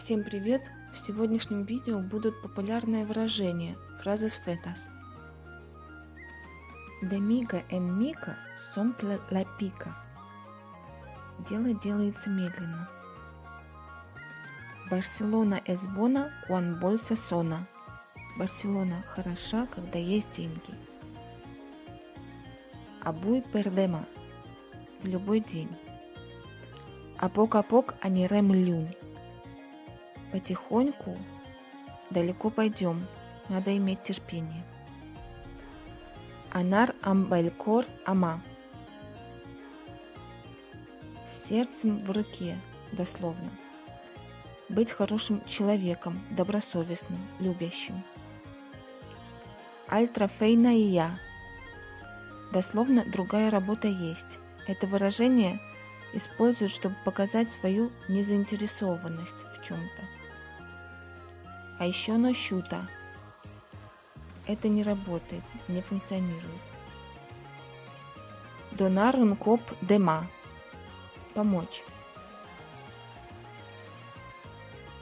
Всем привет! В сегодняшнем видео будут популярные выражения, фразы с fetas. De miga en mica s'omple la pica. Дело делается медленно. Барселона es bona quan bolsa sona. Барселона хороша, когда есть деньги. Avui per demà. В любой день. A poc anirem lluny. Потихоньку далеко пойдем, надо иметь терпение. Anar amb el cor a mà. С сердцем в руке, дословно. Быть хорошим человеком, добросовестным, любящим. Altra feina hi ha. Дословно другая работа есть. Это выражение используют, чтобы показать свою незаинтересованность в чем-то. А еще no щута. Это не работает, не функционирует. Donar un cop de mà. Помочь.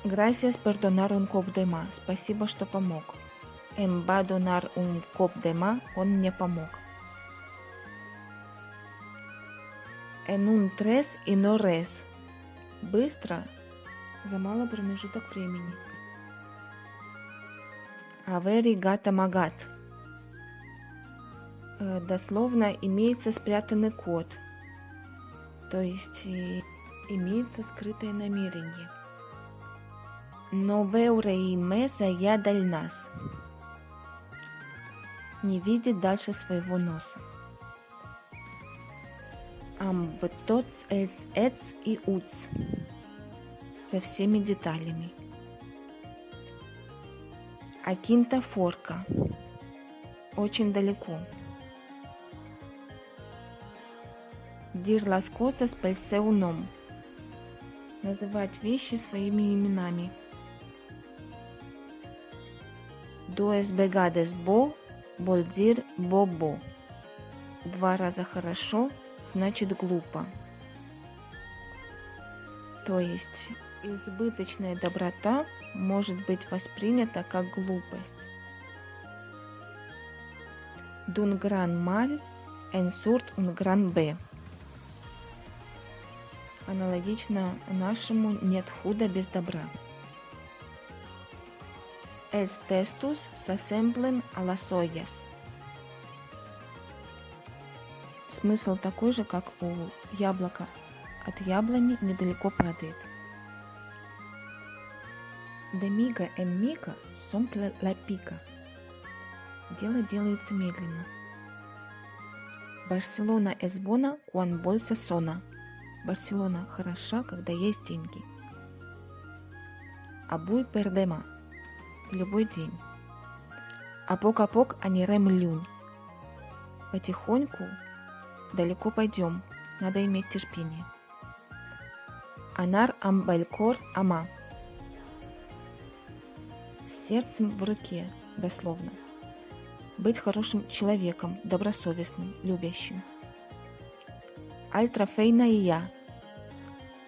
Gracias por donar un cop de mà. Спасибо, что помог. Em va donar un cop de mà. Он мне помог. En un tres y no res. Быстро, за малый промежуток времени. Averi gata magat. Дословно имеется спрятанный код, то есть имеется скрытое намерение. No veure més allá del nas. Не видит дальше своего носа. Amb tots els ets и uts. Со всеми деталями. A quinta forca. Очень далеко. Dir las cosas pel seu nom. Называть вещи своими именами. Dues vegades bo vol dir bo. Два раза хорошо значит глупо. То есть избыточная доброта может быть воспринята как глупость. D'un gran mal en surt un gran bé. Аналогично нашему нет худа без добра. Els testos s'assemblen a las ollas. Смысл такой же, как у яблока. От яблони недалеко падает. De miga en mica s'omple la pica. Дело делается медленно. Барселона es bona quan bolsa sona. Барселона хороша, когда есть деньги. Avui per demà. В любой день. A poc anirem lluny. Потихоньку далеко пойдем, надо иметь терпение. Anar amb el cor a mà. С сердцем в руке, дословно. Быть хорошим человеком, добросовестным, любящим. Altra feina hi ha.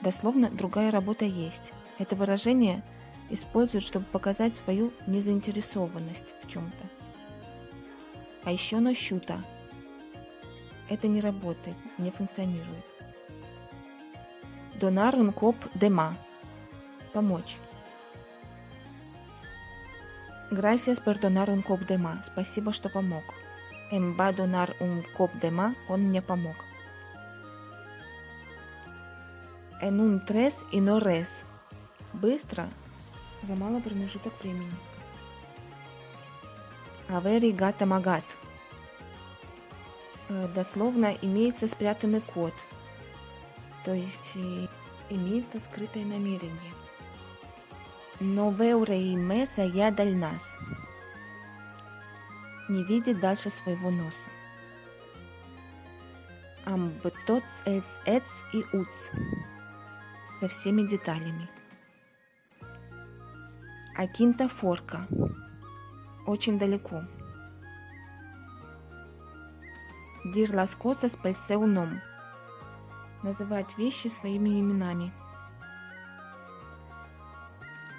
Дословно другая работа есть. Это выражение используют, чтобы показать свою незаинтересованность в чем-то. А еще no щута. Это не работает, не функционирует. Donar un cop de mà. Помочь. Gracias por donar un cop de mà. Спасибо, что помог. Em va donar un cop de mà. Он мне помог. En un tres y no res. Быстро, за малый промежуток времени. Averi gata magat. Дословно имеется спрятанный код, то есть имеется скрытое намерение. No veure més allá del nas. Не видит дальше своего носа. Amb tots els ets и uts. Со всеми деталями. A quinta forca. Очень далеко. Dir las cosas pel seu nom. Называть вещи своими именами.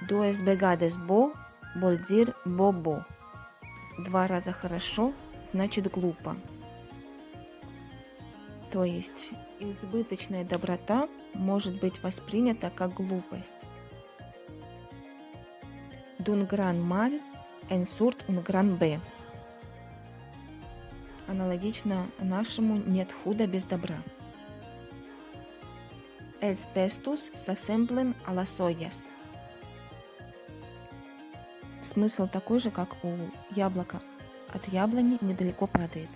Dues vegades bo vol dir bo-bo. 2 раза хорошо значит глупо. То есть избыточная доброта может быть воспринята как глупость. D'un gran mal en surt un gran bé. Аналогично нашему «нет худа без добра». Els testos s'assemblen a las ollas. Смысл такой же, как у яблока. От яблони недалеко падает.